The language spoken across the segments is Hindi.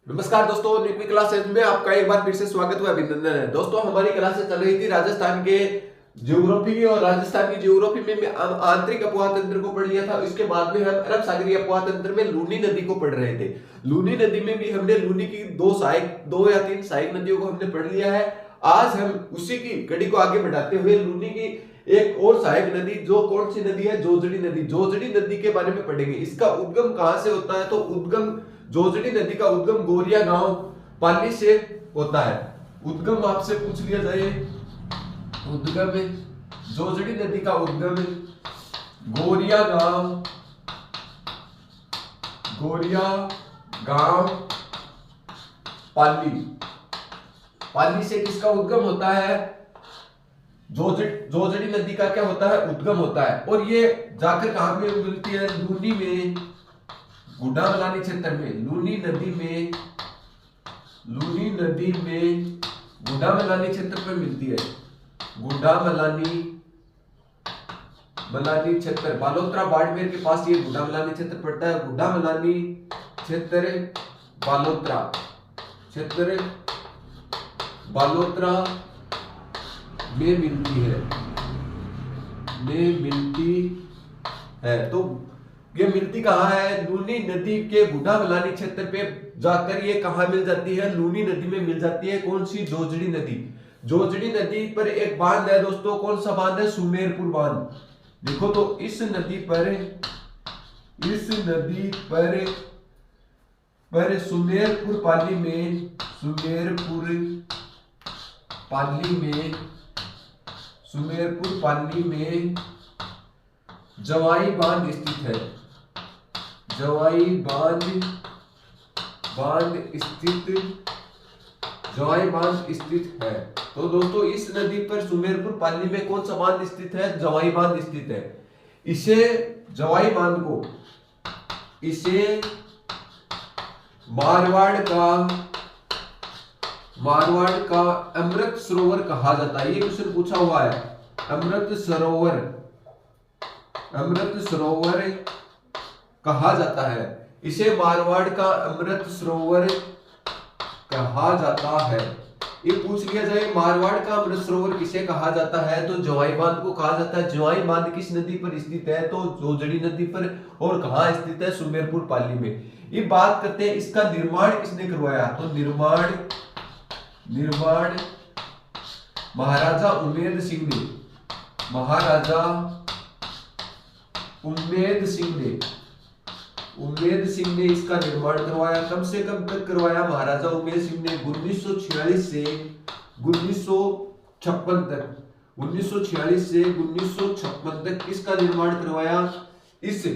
नमस्कार दोस्तों, न्यूक्ली क्लासेज में आपका एक बार फिर से स्वागत हुआ, अभिनंदन है। दोस्तों, हमारी क्लासेस चल रही थी राजस्थान के ज्योग्राफी की, और राजस्थान की ज्योग्राफी में आंतरिक अपवाह तंत्र को पढ़ लिया था। इसके बाद में हम अरब सागरीय अपवाह तंत्र में लूनी नदी को पढ़ रहे थे। लूनी नदी में भी हमने लूनी की दो या तीन सहायक नदियों को हमने पढ़ लिया है। आज हम उसी की कड़ी को आगे बढ़ाते हुए लूनी की एक और सहायक नदी, जो कौन सी नदी है, जोजड़ी नदी। जोजड़ी नदी के बारे में पढ़ेंगे। इसका उद्गम कहां से होता है? तो उद्गम जोजड़ी नदी का उद्गम गोरिया गांव पाली से होता है। उद्गम आपसे पूछ लिया जाए, उद्गम जोजड़ी नदी का उद्गम गोरिया गांव पाली। पाली से किसका उद्गम होता है? जोजड़ी नदी का क्या होता है? उद्गम होता है। और ये जाकर कहां पे मिलती है? लूनी में, गुड्डामलानी क्षेत्र में। लूनी नदी में गुड्डामलानी क्षेत्र पर मिलती है। गुड्डामलानी क्षेत्र बालोतरा बाड़मेर के पास ये गुड्डामलानी क्षेत्र पड़ता है। गुड्डामलानी क्षेत्र बालोतरा में मिलती है। तो ये मिलती कहाँ है? लूनी नदी के गुड्डामलानी क्षेत्र पे जाकर ये कहाँ मिल जाती है? लूनी नदी में मिल जाती है। कौन सी? जोजड़ी नदी। जोजड़ी नदी पर एक बांध है दोस्तों। कौन सा बांध है? सुमेरपुर बांध। देखो तो इस नदी पर सुमेरपुर पाली में जवाई बांध स्थित है। जवाई बांध स्थित है। तो दोस्तों, इस नदी पर सुमेरपुर पाली में कौन सा बांध स्थित है? जवाई बांध स्थित है। जवाई बांध को मारवाड़ का अमृत सरोवर कहा जाता है। ये क्वेश्चन पूछा हुआ है। अमृत सरोवर कहा जाता है। इसे मारवाड़ का अमृत सरोवर कहा जाता है। ये पूछ लिया जाए, मारवाड़ का अमृत सरोवर किसे कहा जाता है? तो जवाई बांध को कहा जाता है। जवाई बांध किस नदी पर स्थित है? तो जोजड़ी नदी पर। और कहाँ स्थित है? सुमेरपुर पाली में। ये बात करते हैं, इसका निर्माण किसने करवाया? तो निर्माण महाराजा उम्मेद सिंह ने इसका निर्माण करवाया। कम से कम तक करवाया महाराजा उम्मेद सिंह ने? 1946 से 1956 तक इसका निर्माण करवाया। इस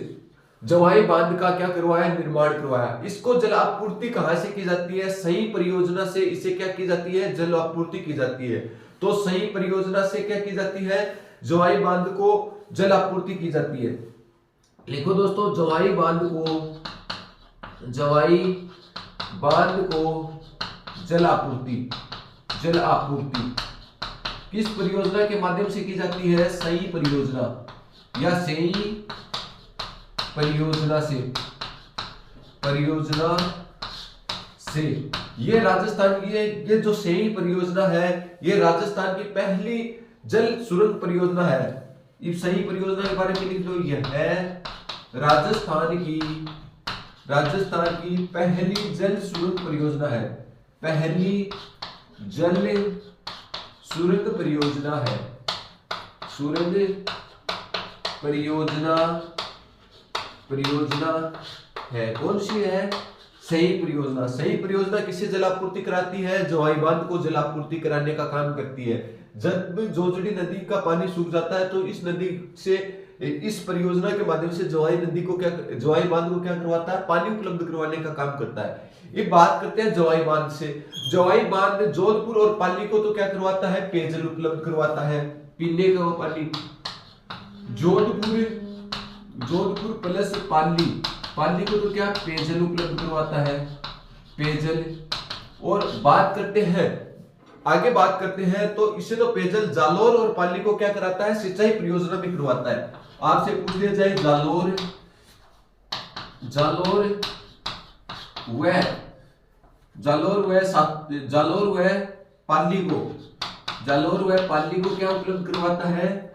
जवाई बांध का क्या करवाया? निर्माण करवाया। इसको जल आपूर्ति कहां से की जाती है? सही परियोजना से इसे क्या की जाती है? जल आपूर्ति की जाती है। तो सही परियोजना से क्या की जाती है? जवाई बांध को जल आपूर्ति की जाती है। लिखो दोस्तों, जवाई बांध को जल आपूर्ति किस परियोजना के माध्यम से की जाती है? सही परियोजना या सही परियोजना से। ये राजस्थान की ये जो सही परियोजना है, ये राजस्थान की पहली जल सुरंग परियोजना है। इस सही परियोजना के बारे में लिख दो। यह है राजस्थान की पहली जल सुरंग परियोजना है। पहली जल सुरंग परियोजना है। परियोजना है। कौन सी है? सही परियोजना। सही परियोजना किसे जलापूर्ति कराती है? जवाई बांध को जलापूर्ति कराने का काम करती है। जब जोजड़ी नदी का पानी सूख जाता है, तो इस नदी से, इस परियोजना के माध्यम से जवाई बांध को क्या करवाता है? पानी उपलब्ध करवाने का काम करता है। ये बात करते हैं जवाई बांध से। जवाई बांध जोधपुर और पाली को तो क्या करवाता है? पेयजल उपलब्ध करवाता है, पीने का पानी। जोधपुर प्लस पाली को तो क्या? पेयजल उपलब्ध करवाता है, पेयजल। और आगे बात करते हैं तो इससे तो पेयजल जालोर और पाली को क्या कराता है? सिंचाई परियोजना भी करवाता है। आपसे पूछ लिया जाए, जालोर व जालोर व पाली को क्या उपलब्ध करवाता है?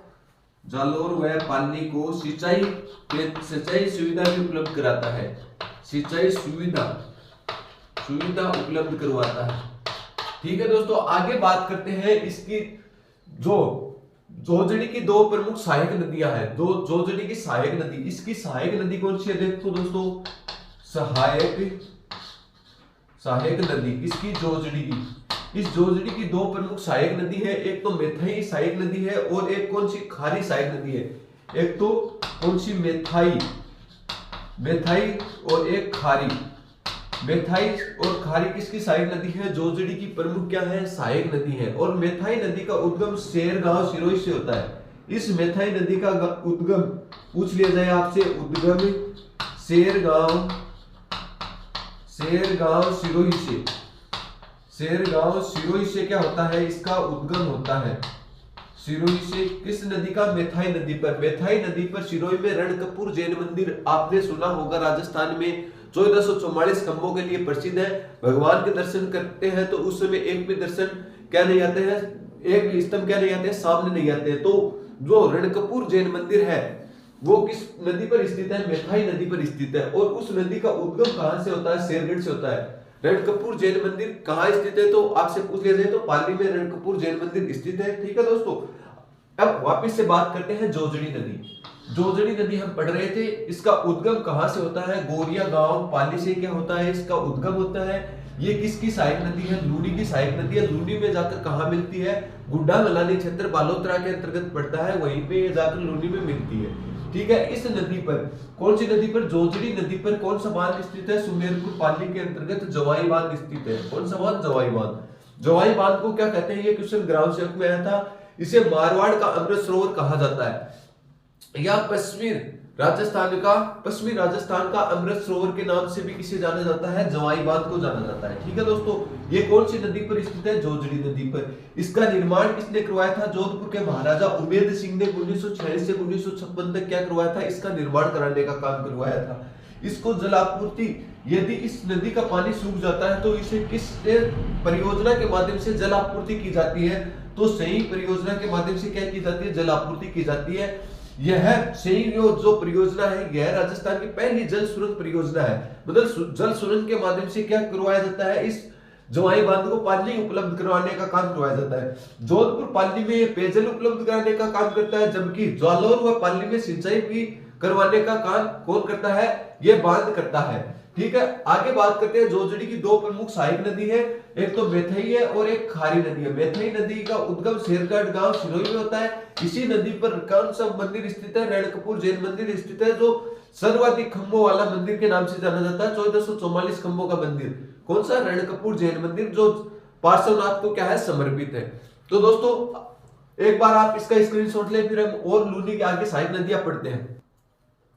जालोर व पाली को सिंचाई सुविधा भी उपलब्ध कराता है। सिंचाई सुविधा उपलब्ध करवाता है। ठीक है दोस्तों, आगे बात करते हैं इसकी जो जोजड़ी की दो प्रमुख सहायक नदियां हैं। दो जोजड़ी की सहायक नदी, इसकी सहायक नदी कौन सी है? देखो दोस्तों, सहायक नदी इसकी जोजड़ी की, इस जोजड़ी की दो प्रमुख सहायक नदी है। एक तो मेथाई सहायक नदी है और एक कौन सी? खारी सहायक नदी है। एक तो कौन सी? मेथाई और एक खारी। मेथाई और खारी किसकी सहायक नदी है? जोजड़ी की प्रमुख क्या है? सहायक नदी है। और मेथाई नदी का उद्गम शेरगांव सिरोही से होता है। इस मेथाई नदी का उद्गम पूछ लिया जाए आपसे, उद्गम शेरगांव सिरोही से क्या होता है? इसका उद्गम होता है सिरोही से। किस नदी का? मेथाई नदी पर। मेथाई नदी पर सिरोही में रणकपुर जैन मंदिर आपने सुना होगा, राजस्थान में 1444 खंभों के लिए प्रसिद्ध है। भगवान के दर्शन करते हैं तो उस समय एक भी दर्शन क्या नहीं आते हैं, एक भी स्तंभ क्या नहीं आते हैं, सामने नहीं आते हैं। तो जो रणकपुर जैन मंदिर है वो किस नदी पर स्थित है? मेथाई नदी पर स्थित है। और उस नदी का उद्गम कहां से होता है? शेरगढ़ से होता है। रणकपुर जैन मंदिर कहां स्थित है? तो आपसे पूछ लिया जाए तो पाली में रणकपुर जैन मंदिर स्थित है। ठीक है दोस्तों, अब वापस से बात करते हैं जोजड़ी नदी। जोजड़ी नदी हम पढ़ रहे थे, इसका उद्गम कहां से होता है? गोरिया गांव पाली से क्या होता है? इसका उद्गम होता है। ये किसकी सहायक नदी है? लूनी की सहायक नदी है। लूनी में जाकर कहां मिलती है? गुड्डा मलानी क्षेत्र बालोतरा के अंतर्गत पड़ता है, वहीं पे ये जाकर लूनी में मिलती है। ठीक है, इस नदी पर, कौन सी नदी पर? जोजड़ी नदी पर कौन सा बांध स्थित है? सुमेरपुर पाली के अंतर्गत जवाई बांध स्थित है। कौन सा बांध? जवाई बांध। जवाई बांध को क्या कहते हैं? ये क्वेश्चन ग्राम सेवक में आया था। इसे मारवाड़ का अमृत सरोवर कहा जाता है, या पश्चिमी राजस्थान का अमृत सरोवर के नाम से भी किसे जाना जाता है? जवाई बांध को जाना जाता है। ठीक है दोस्तों, ये कौन सी नदी पर स्थित है? जोजड़ी नदी पर। इसका निर्माण किसने करवाया था? जोधपुर के महाराजा उमेद सिंह ने 1946 से 1956 तक क्या करवाया था? इसका निर्माण कराने का काम करवाया था। इसको जल आपूर्ति, यदि इस नदी का पानी सूख जाता है तो इसे किस परियोजना के माध्यम से जल आपूर्ति की जाती है? तो सही परियोजना के माध्यम से क्या की जाती है? जल आपूर्ति की जाती है। यह सही जो परियोजना है, यह राजस्थान की पहली जल सुरंग परियोजना है। मतलब जल सुरंग के माध्यम से क्या करवाया जाता है? इस जवाई बांध को पानी उपलब्ध करवाने का काम करवाया जाता है। जोधपुर पाली में पेयजल उपलब्ध कराने का काम करता है, जबकि जालौर व पाली में सिंचाई भी करवाने का काम कौन करता है? यह बांध करता है। ठीक है, आगे बात करते हैं। जोजड़ी की दो प्रमुख सहायक नदी है, एक तो मेथई है और एक खारी नदी है। मेथई नदी का उद्गम शेरगढ़ गांव सिरोही में होता है। इसी नदी पर कौन सा मंदिर स्थित है? रणकपुर जैन मंदिर स्थित है, जो सर्वाधिक खंभों वाला मंदिर के नाम से जाना जाता है। 1444 खंभों का मंदिर कौन सा? रणकपुर जैन मंदिर, जो पार्श्वनाथ को क्या है? समर्पित है। तो दोस्तों एक बार आप इसका स्क्रीनशॉट ले, फिर हम और लूनी के आगे सहायक नदियां पढ़ते हैं।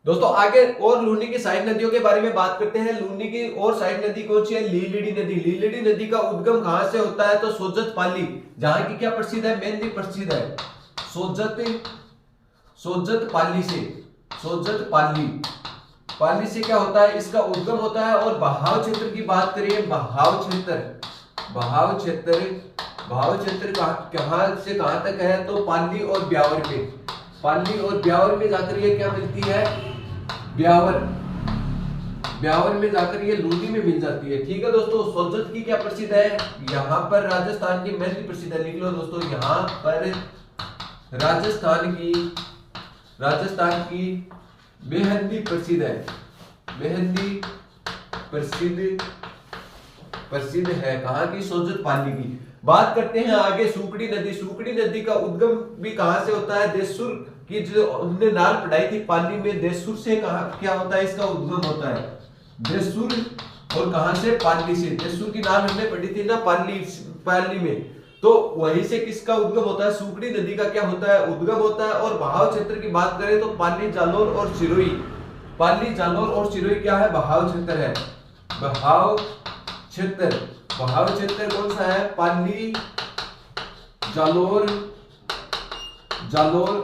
दोस्तों आगे और लूनी की सहायक नदियों के बारे में बात करते हैं। लूनी की और सहायक नदी कौन सी है? लीलड़ी नदी। लीलड़ी नदी का उद्गम कहां से होता है? तो सोजत पाली, जहां की क्या प्रसिद्ध है? मेहंदी प्रसिद्ध है। सोजत पाली से, पाली से क्या होता है? इसका उद्गम होता है। और बहाव क्षेत्र की बात करिए, बहाव क्षेत्र कहां से कहां तक है? तो पाली और ब्यावर में जाकर ये क्या मिलती है? ब्यावर में जाकर ये लूनी में मिल जाती है। ठीक है दोस्तों, सोजत की क्या प्रसिद्ध है? यहाँ पर राजस्थान की मेहंदी प्रसिद्ध है। लिख लो दोस्तों, यहाँ पर राजस्थान की मेहंदी प्रसिद्ध है। मेहंदी प्रसिद्ध है कहाँ की? सोजत पाली की। बात करते हैं आगे सूकड़ी नदी। सूकड़ी नदी का उद्गम भी कहां से होता है? देशुर की, जो हमने नाल पढ़ाई थी पाली में, देशुर से कहां क्या होता है? इसका उद्गम होता है देशुर। और कहां से? पाली से। देशुर की नाल हमने पढ़ी थी ना पाली में, तो वहीं से किसका उद्गम होता है? सूकड़ी नदी का क्या होता है? उद्गम होता है। और बहाव क्षेत्र की बात करें तो पाली, जालौर और सिरोही। पाली, जालौर और सिरोही क्या है? बहाव क्षेत्र है। बहाव क्षेत्र कौन सा है? पाली, जालौर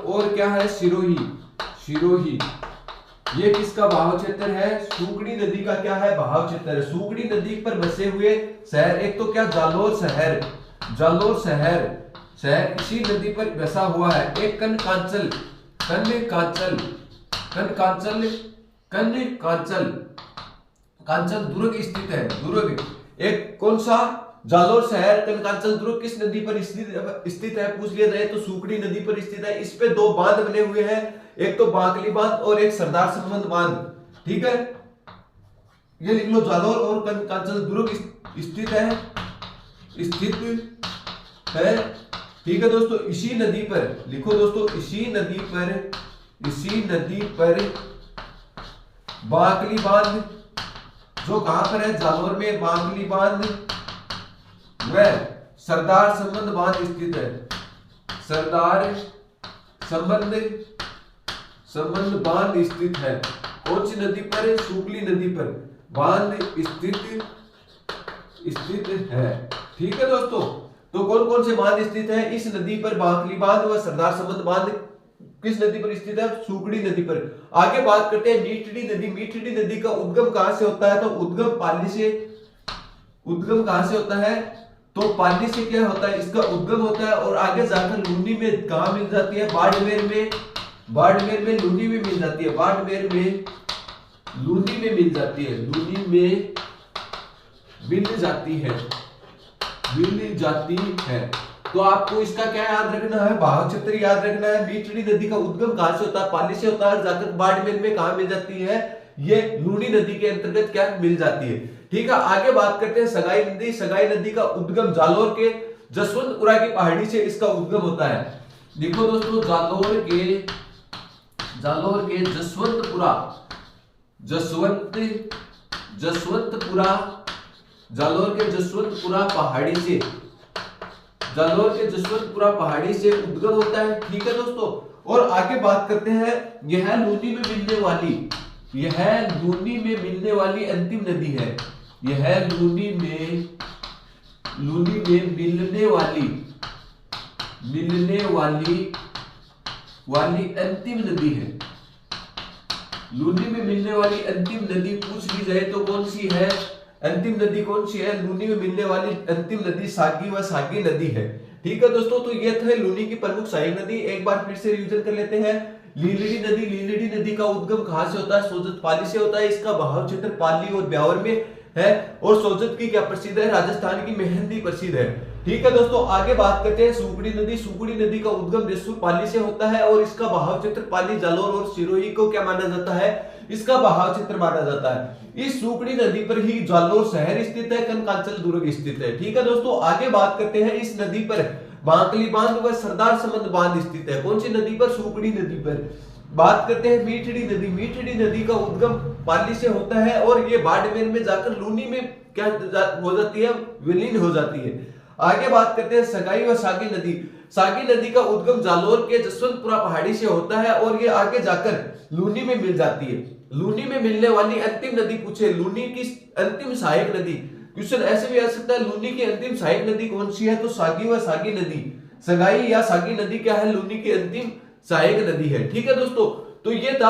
और क्या है? सिरोही। ये किसका बहाव क्षेत्र है? सुगड़ी नदी का क्या है? बहाव क्षेत्र है। सुगड़ी नदी पर बसे हुए शहर, एक तो क्या जालोर शहर, जालोर शहर इसी नदी पर बसा हुआ है। एक कनकांचल कांचल दुर्ग स्थित है। दुर्ग, एक कौन सा? जालोर शहर कनकांचल दुर्ग किस नदी पर स्थित है? पूछ लिया जाए तो सुगड़ी नदी पर स्थित है। इस पे दो बांध बने हुए हैं, एक तो बांकली बांध और एक सरदार संबंध बांध। ठीक है, ये लिख लो, जालोर और कनकांचल दुर्ग स्थित है। ठीक है दोस्तों, इसी नदी पर लिखो दोस्तों, इसी नदी पर बांकली बांध, जो कहां पर है? जालोर में बांकली बांध व सरदार संबंध बांध स्थित है। सरदार संबंध बांध स्थित है। कौन सी नदी पर? सुगली नदी पर बांध स्थित है। ठीक है दोस्तों, तो कौन कौन से बांध स्थित है इस नदी पर? बांकली बांध व सरदार संबंध बांध किस नदी पर स्थित है? सुगड़ी नदी पर। आगे बात करते हैं मीठड़ी नदी। मीठड़ी नदी का उद्गम कहां से होता है? तो उद्गम पाली से, उद्गम कहां से होता है? तो पाली से क्या होता है? इसका उद्गम होता है और आगे जाकर लूनी में कहां मिल जाती है? बाड़मेर में लूनी में मिल जाती है। बाड़मेर में लूनी में मिल जाती है। लूनी में मिल जाती है। तो आपको इसका क्या याद रखना है? बहाव क्षेत्र याद रखना है। मीठड़ी नदी का उद्गम कहां से होता है? पाली से होता है, जाकर बाड़मेर में कहां मिल जाती है? ये लूनी नदी के अंतर्गत क्या मिल जाती है। ठीक है, आगे बात करते हैं सगाई नदी। सगाई नदी का उद्गम जालोर के जसवंतपुरा की पहाड़ी से इसका उद्गम होता है। देखो दोस्तों, जालोर के जसवंतपुरा पहाड़ी से उद्गम होता है। ठीक है दोस्तों, और आगे बात करते हैं, यह लूनी में मिलने वाली अंतिम नदी है। यह लूनी में मिलने वाली अंतिम नदी है। लूनी में मिलने वाली अंतिम नदी पूछ ली जाए तो कौन सी है? अंतिम नदी कौन सी है? लूनी में मिलने वाली अंतिम नदी सागी नदी है। ठीक है दोस्तों, तो ये थे लूनी की प्रमुख सहायक नदी। एक बार फिर से रिवीजन कर लेते हैं। लीलड़ी नदी का उद्गम कहां से होता है? सोजत पाली से होता है। इसका बहाव क्षेत्र पाली और ब्यावर में है। और सोजत की क्या प्रसिद्ध है? राजस्थान की मेहंदी प्रसिद्ध है। ठीक है दोस्तों, आगे बात करते हैं सुगड़ी नदी। सुगड़ी नदी का उद्गम जसपुर पाली से होता है और इसका बहाव क्षेत्र पाली, जालोर और सिरोही को क्या माना जाता है? इसका बहाव क्षेत्र माना जाता है। इस सुगड़ी नदी पर ही जालोर शहर स्थित है, कनकांचल दुर्ग स्थित है। ठीक है दोस्तों, आगे बात करते हैं, इस नदी पर बांकली बांध व सरदार संबंध बांध स्थित है। कौन सी नदी पर? सुगड़ी नदी पर। बात करते हैं मीठड़ी नदी। मीठड़ी नदी का उद्गम पाली से होता है और ये बाड़मेर में जाकर लूनी में क्या हो जाती है? विलीन हो जाती है। आगे बात करते हैं सगाई व सागी नदी। सागी नदी का उद्गम जालोर के जसवंतपुरा पहाड़ी से होता है और ये आगे जाकर लूनी में मिल जाती है। लूनी में मिलने वाली अंतिम नदी पूछे, लूनी की अंतिम सहायक नदी। क्वेश्चन ऐसे भी आ सकता है, लूनी की अंतिम सहायक नदी कौन सी है? तो सागी व सागी नदी। सगाई या सागी नदी क्या है? लूनी की अंतिम सहायक नदी है। ठीक है दोस्तों, तो ये था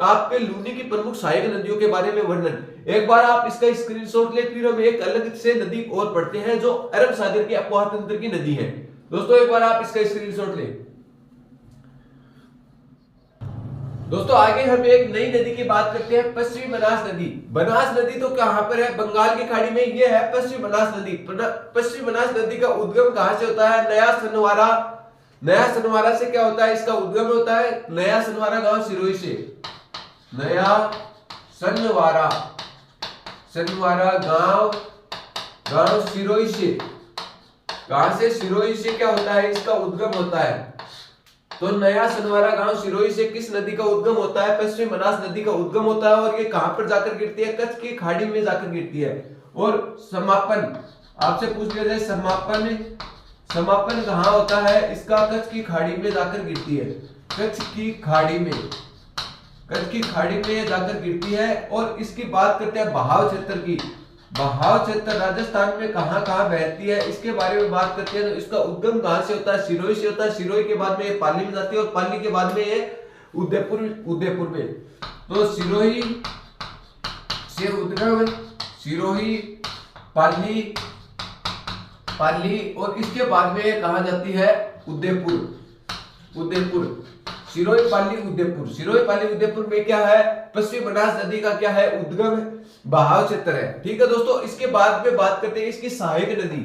आपके लूनी की प्रमुख सहायक नदियों के बारे में वर्णन। एक बार आप इसका स्क्रीनशॉट ले, फिर हम एक अलग से नदी और पढ़ते हैं जो अरब सागर के अफवाह तंत्र की नदी है। दोस्तों एक बार आप इसका स्क्रीनशॉट ले। दोस्तों आगे हम एक नई नदी की बात करते हैं, पश्चिमी बनास नदी। बनास नदी तो कहां पर है? बंगाल की खाड़ी में। ये है पश्चिमी बनास नदी। पश्चिमी बनास नदी का उद्गम कहां से होता है? नया सनवारा। नया सनवारा से क्या होता है? इसका उद्गम होता है नया सनवारा गांव सिरोही से। नया सनवारा गांव सिरोही से। कहां से? सिरोही से क्या होता है? इसका उद्गम होता है। तो नया सनवारा गांव सिरोही से किस नदी का उद्गम होता है? पश्चिमी बनास नदी का उद्गम होता है और ये कहां पर जाकर गिरती है? कच्छ की खाड़ी में जाकर गिरती है। और समापन आपसे पूछ लिया जाए, समापन कहां होता है इसका? कच्छ की खाड़ी में जाकर गिरती है। कच्छ की खाड़ी में जाकर गिरती है। और इसकी बात करते हैं बहाव क्षेत्र की। बहाव क्षेत्र राजस्थान में कहां कहां बहती है इसके बारे में बात करते हैं। तो इसका उद्गम कहां से होता है? सिरोही से होता है। सिरोही के बाद में ये पाली में जाती है और पाली के बाद में ये उदयपुर में। तो सिरोही से उद्गम सिरोही, पाली, पाली, और इसके बाद में कहा जाती है उदयपुर। उदयपुर, सिरोही, पाली, उदयपुर। सिरोही, पाली, उदयपुर में क्या है, पश्चिमी बनास नदी का क्या है, उद्गम बहाव क्षेत्र है। ठीक है दोस्तों, इसके बाद में बात करते हैं इसकी सहायक नदी।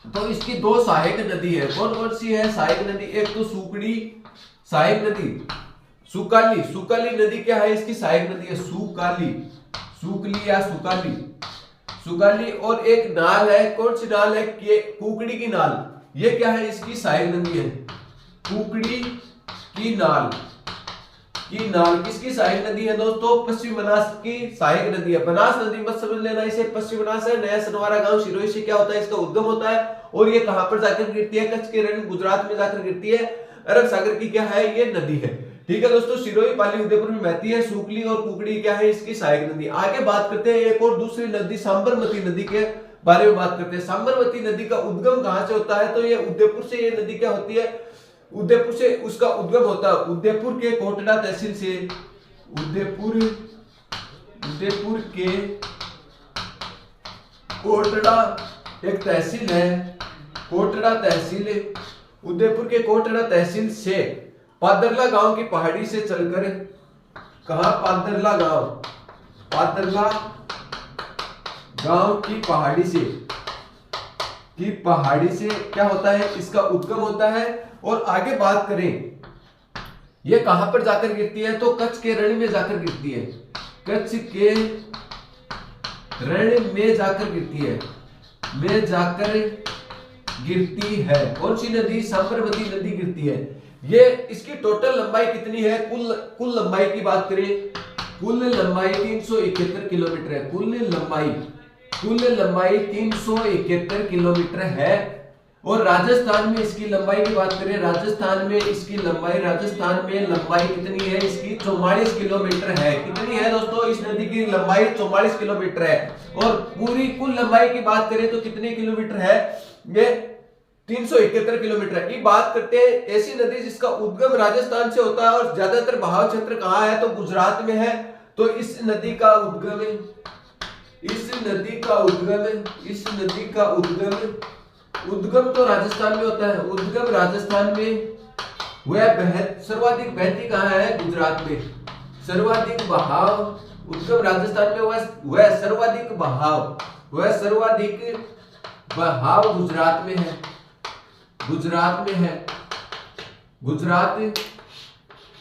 तो इसकी दो सहायक नदी है, कौन कौन सी है सहायक नदी, एक तो सुकड़ी सहायक नदी, सुकाली, सुकाली नदी क्या है इसकी सहायक नदी है, सुकाली, सुकली या सुकाली, सुकाली, और एक नाल है, कौन सी नाल है, कुकड़ी की नाल, ये क्या है इसकी सहायक नदी है, कुकड़ी की नाल, की नाल किसकी सहायक नदी है दोस्तों, पश्चिम बनास की सहायक नदी है। बनास नदी मत समझ लेना इसे, पश्चिम बनास है, नया सनवारा गांव सिरोही से क्या होता है, इसका उद्गम होता है, और ये कहां पर जाकर गिरती है, कच्छ के रण गुजरात में जाकर गिरती है, अरब सागर की क्या है ये नदी है। ठीक है दोस्तों, सिरोही, पाली, उदयपुर में बहती है, सुकली और कुकड़ी क्या है इसकी सहायक नदी। आगे बात करते हैं एक और दूसरी नदी सांबरमती नदी के बारे में बात करते हैं। सांबरमती नदी का उद्गम कहां से होता है, तो ये उदयपुर से ये नदी क्या होती है, उदयपुर से उसका उद्गम होता है, उदयपुर के कोटड़ा तहसील से, उदयपुर के कोटड़ा एक तहसील है, कोटड़ा तहसील, उदयपुर के कोटड़ा तहसील से पादरला गांव की पहाड़ी से चलकर, कहा पादरला गांव, पादरला गांव की पहाड़ी से क्या होता है इसका उद्गम होता है। और आगे बात करें ये कहां पर जाकर गिरती है, तो कच्छ के रण में जाकर गिरती है, कच्छ के रण में जाकर गिरती है, में जाकर गिरती है। कौन सी नदी, सांबरमती नदी गिरती है। ये इसकी टोटल लंबाई कितनी है, कुल लंबाई की बात करें, कुल लंबाई 371 किलोमीटर है, कुल लंबाई 371 किलोमीटर है। और राजस्थान में इसकी लंबाई की बात करें, राजस्थान में लंबाई कितनी है इसकी, 44 किलोमीटर है। कितनी है दोस्तों, इस नदी की लंबाई 44 किलोमीटर है। और पूरी कुल लंबाई की बात करें तो कितने किलोमीटर है, ये 371 किलोमीटर की बात करते हैं। ऐसी नदी जिसका उद्गम राजस्थान से होता है और ज्यादातर बहाव क्षेत्र कहां है, तो गुजरात में है। तो इस नदी का उद्गम तो राजस्थान में होता है, उद्गम राजस्थान में, वह सर्वाधिक बहती कहां है, गुजरात में। सर्वाधिक बहाव उद्गम राजस्थान में, वह सर्वाधिक बहाव गुजरात में है, गुजरात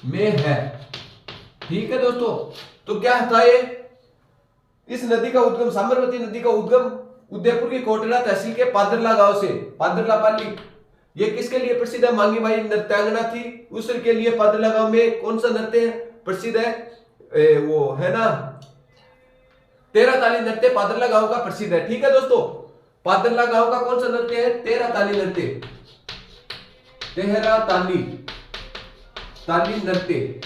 में है। ठीक है दोस्तों, तो क्या था ये, इस नदी का उद्गम, सांबरमती नदी का उद्गम उदयपुर की कोटड़ा तहसील के पादरला गांव से, पादरला पाली, ये किसके लिए प्रसिद्ध है, मांगी बाई नृत्यांगना थी, उसके लिए पादरला गांव में कौन सा नृत्य प्रसिद्ध है, वो है ना तेरह ताली नृत्य पादरला गांव का प्रसिद्ध है। ठीक है दोस्तों, पादरला गांव का कौन सा नृत्य है, तेरह ताली नृत्य, तेरह ताली नृत्य।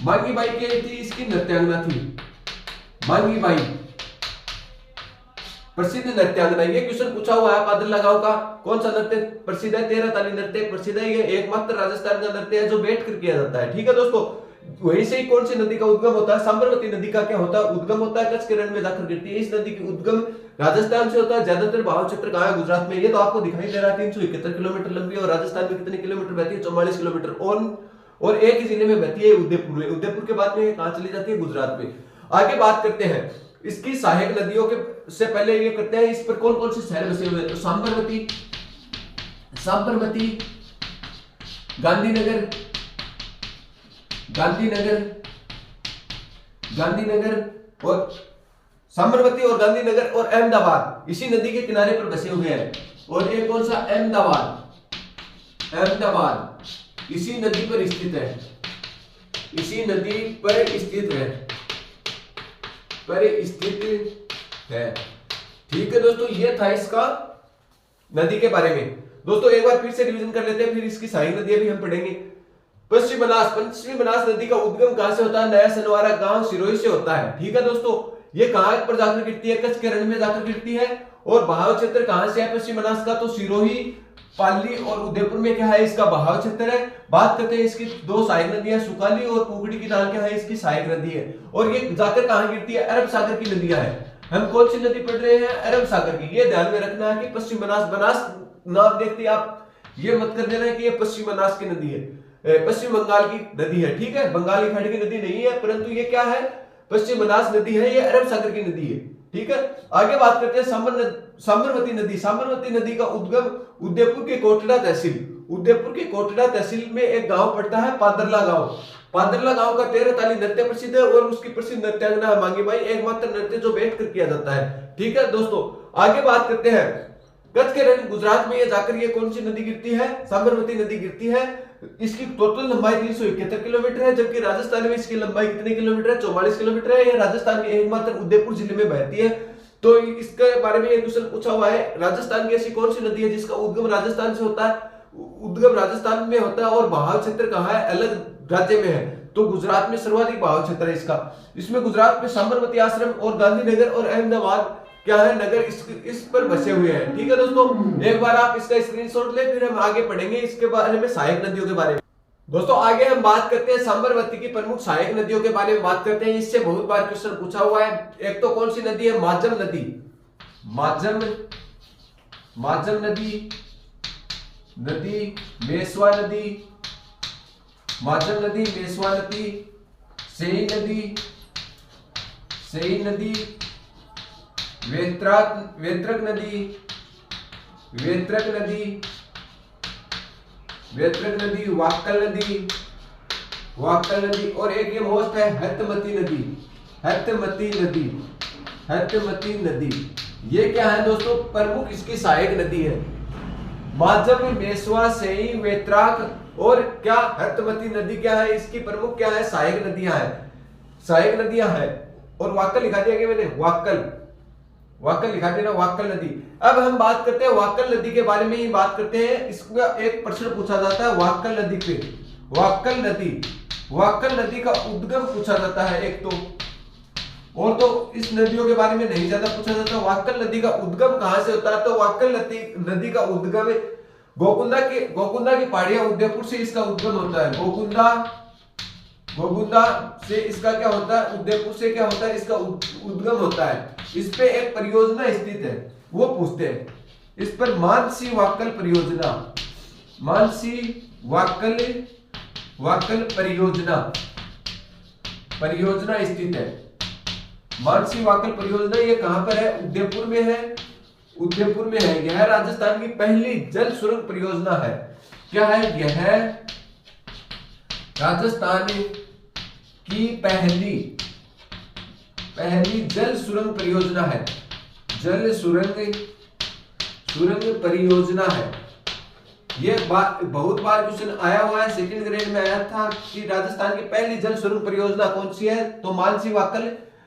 मांगी बाई की थी इसकी नृत्यांगना थी, मांगी बाई प्रसिद्ध नृत्यांगना। ये क्वेश्चन पूछा हुआ है, पादरला गांव का कौन सा नृत्य प्रसिद्ध है, तेरह ताली नृत्य प्रसिद्ध है। ये एकमात्र राजस्थान का नृत्य है जो बैठकर किया जाता है। ठीक है दोस्तों, वहीं से ही कौन सी नदी का उद्गम होता है, सांबरमती नदी का क्या होता है, उद्गम होता है, कच्छ के रण में जाकर गिरती है। इस नदी की उद्गम राजस्थान से होता है, ज्यादातर बहाव क्षेत्र कहां है, गुजरात में। ये तो आपको दिखाई दे रहा है 371 किलोमीटर लंबी, और राजस्थान में कितने किलोमीटर बहती है, 44 किलोमीटर, और एक ही जिले में बहती है, उदयपुर में। उदयपुर के बाद में कहां चली जाती है, गुजरात में। आगे बात करते हैं इसकी सहायक नदियों के से पहले ये करते हैं इस पर कौन कौन से शहर बसे हुए हैं। तो सांबरमती, गांधीनगर और सांबरमती और गांधीनगर और अहमदाबाद इसी नदी के किनारे पर बसे हुए हैं। और एक कौन सा, अहमदाबाद इसी नदी पर स्थित है, ठीक है दोस्तों, ये था इसका नदी के बारे में। दोस्तों एक बार फिर से रिवीजन कर लेते हैं, फिर इसकी सहायक नदियां भी हम पढ़ेंगे। पश्चिमी बनास नदी का उद्गम कहां से होता है, नया सनवारा गांव सिरोही से होता है। ठीक है दोस्तों, ये कहां पर जाकर गिरती है, कच्छ के रण में जाकर गिरती है। और बहाव क्षेत्र कहां से है पश्चिम बनास का, तो सिरोही, पाली और उदयपुर में क्या है इसका बहाव क्षेत्र है। बात करते हैं इसकी दो सहायक नदियां सुकाली और कुकड़ी की नाल क्या है इसकी सहायक नदी है। और ये जाकर कहां गिरती है, अरब सागर की नदियां है। हम कौन सी नदी पढ़ रहे हैं, अरब सागर की। ये ध्यान में रखना है कि पश्चिम बनास नाम देखते आप ये मत कर देना कि ये पश्चिम बनास की नदी है, पश्चिम बंगाल की नदी है, ठीक है, बंगाल की खाड़ी की नदी नहीं है, परंतु ये क्या है पश्चिम बनास नदी है, ये अरब सागर की नदी है, ठीक है। आगे बात करते हैं साबरमती नदी। साबरमती नदी का उद्गम उदयपुर के कोटड़ा तहसील, उदयपुर के कोटड़ा तहसील में एक गांव पड़ता है पादरला गांव। पादरला गांव का 13 ताली नृत्य प्रसिद्ध है और उसकी प्रसिद्ध नृत्यांगना है मांगी बाई, एकमात्र नृत्य जो बैठ कर किया जाता है, ठीक है दोस्तों। आगे बात करते हैं कच्छ के रण गुजरात में ये जाकर ये कौन सी नदी गिरती है, साबरमती नदी गिरती है। इसकी टोटल लंबाई 371 किलोमीटर है, जबकि राजस्थान में इसकी लंबाई कितने किलोमीटर है, 44 किलोमीटर है। यह राजस्थान के एकमात्र उदयपुर जिले में बहती है। तो इसके बारे में ये क्वेश्चन पूछा हुआ है, राजस्थान की ऐसी कौन सी नदी है जिसका उद्गम राजस्थान से होता है, उद्गम राजस्थान में होता है और बहाव क्षेत्र कहाँ है, अलग राज्य में है। तो गुजरात में सर्वाधिक बहाव क्षेत्र है इसका। इसमें गुजरात में साबरमती आश्रम और गांधीनगर और अहमदाबाद क्या है नगर इस पर बसे हुए हैं, ठीक है दोस्तों। एक बार आप इसका स्क्रीनशॉट ले, फिर हम आगे पढ़ेंगे इसके बारे में, सहायक नदियों के बारे में। दोस्तों आगे हम बात करते हैं साबरमती की प्रमुख सहायक नदियों के बारे में बात करते हैं। इससे बहुत बार क्वेश्चन पूछा हुआ है। एक तो कौन सी नदी है, माजम नदी, माजम नदी, मेसवा नदी, माजम नदी, मेसवा नदी, सेई नदी, वेत्रक नदी, वाक्कल नदी और एक ये मोस्ट है हतमती नदी। ये क्या है दोस्तों, प्रमुख इसकी सहायक नदी है। माजम, मेसवा, सेई, वेत्राक और क्या हतमती नदी क्या है इसकी प्रमुख क्या है, सहायक नदियां हैं। और वाक्कल लिखा दिया गया मैंने, वाक्कल लिखा देना, वाक्कल नदी। अब हम बात करते हैं वाक्कल नदी के बारे में ही बात करते हैं। इसका एक प्रश्न पूछा जाता है वाक्कल नदी पे, वाक्कल नदी का उद्गम पूछा जाता है एक तो, और तो इस नदियों के बारे में नहीं ज्यादा पूछा जाता। वाक्कल नदी का उद्गम कहां से होता है, तो वाक्कल नदी का उद्गम गोकुंदा की पहाड़ियां उदयपुर से इसका उद्गम होता है। गोकुंदा से इसका क्या होता है, उदयपुर से क्या होता है इसका उद्गम होता है। इस पे एक परियोजना स्थित है, वो पूछते हैं इस पर, मानसी वाक्कल परियोजना स्थित है। मानसी वाक्कल परियोजना ये कहां पर है, उदयपुर में है। यह राजस्थान की पहली जल सुरंग परियोजना है। क्या है, यह राजस्थान की पहली जल सुरंग परियोजना है। जल सुरंग परियोजना है। ये बहुत बार क्वेश्चन आया हुआ है, सेकंड ग्रेड में आया था कि राजस्थान की पहली जल सुरंग परियोजना कौन सी है, तो मानसी वाक्कल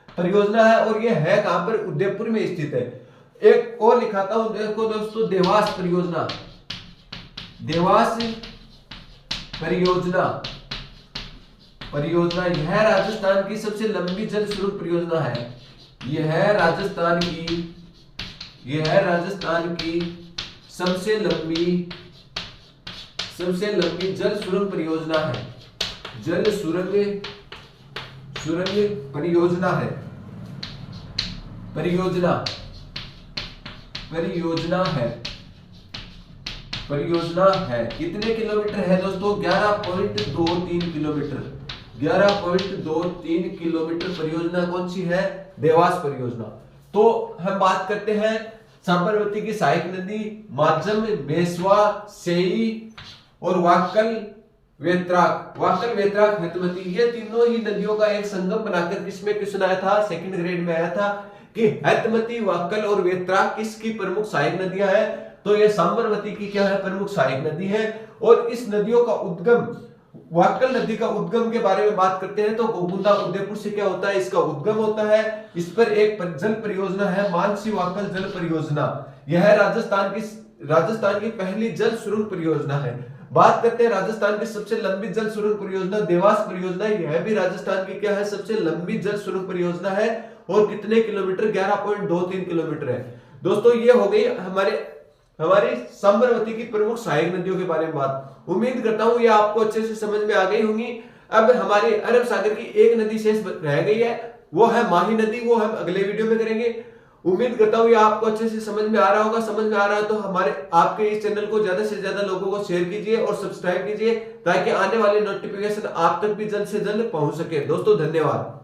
परियोजना है। और ये है कहां पर, उदयपुर में स्थित है। एक और लिखाता हूं, देखो दोस्तों, देवास परियोजना यह राजस्थान की सबसे लंबी जल स्रोत परियोजना है। यह राजस्थान की सबसे लंबी जल सुरंग परियोजना है। जल सुरंग परियोजना है। कितने किलोमीटर है दोस्तों, 11.23 किलोमीटर। 11.23 किलोमीटर परियोजना कौन सी है, देवास परियोजना। तो हम बात करते हैं साबरमती की सहायक नदी, माजम, मेसवा, सेई और वाक्कल वेत्राक, हतमती, ये तीनों ही नदियों का एक संगम बनाकर किसमें क्वेश्चन आया था, सेकंड ग्रेड में आया था कि हतमती, वाक्कल और वेत्राक किसकी प्रमुख सहायक नदियां हैं, तो ये साबरमती की क्या है, प्रमुख सहायक नदी है। और इस नदियों का उद्गम, वाक्कल नदी का उद्गम के बारे में बात करते हैं तो गोकुंदा उदयपुर से क्या होता है, इसका उद्गम होता है। इस पर एक जल परियोजना है, मानसी वाक्कल जल परियोजना। यह राजस्थान की पहली जल सुरंग परियोजना है। बात करते हैं राजस्थान की सबसे लंबी जल सुरंग परियोजना, देवास परियोजना। यह भी राजस्थान की क्या है, सबसे लंबी जल सुरंग परियोजना है। और कितने किलोमीटर, 11.23 किलोमीटर है। दोस्तों ये हो गई हमारे हमारी साबरमती की प्रमुख सहायक नदियों के बारे में बात। उम्मीद करता हूं ये आपको अच्छे से समझ में आ गई होंगी। अब हमारे अरब सागर की एक नदी शेष रह गई है, वो है माही नदी, वो हम अगले वीडियो में करेंगे। उम्मीद करता हूं ये आपको अच्छे से समझ में आ रहा होगा। समझ में आ रहा है तो हमारे आपके इस चैनल को ज्यादा से ज्यादा लोगों को शेयर कीजिए और सब्सक्राइब कीजिए, ताकि आने वाले नोटिफिकेशन आप तक भी जल्द से जल्द पहुंच सके। दोस्तों धन्यवाद।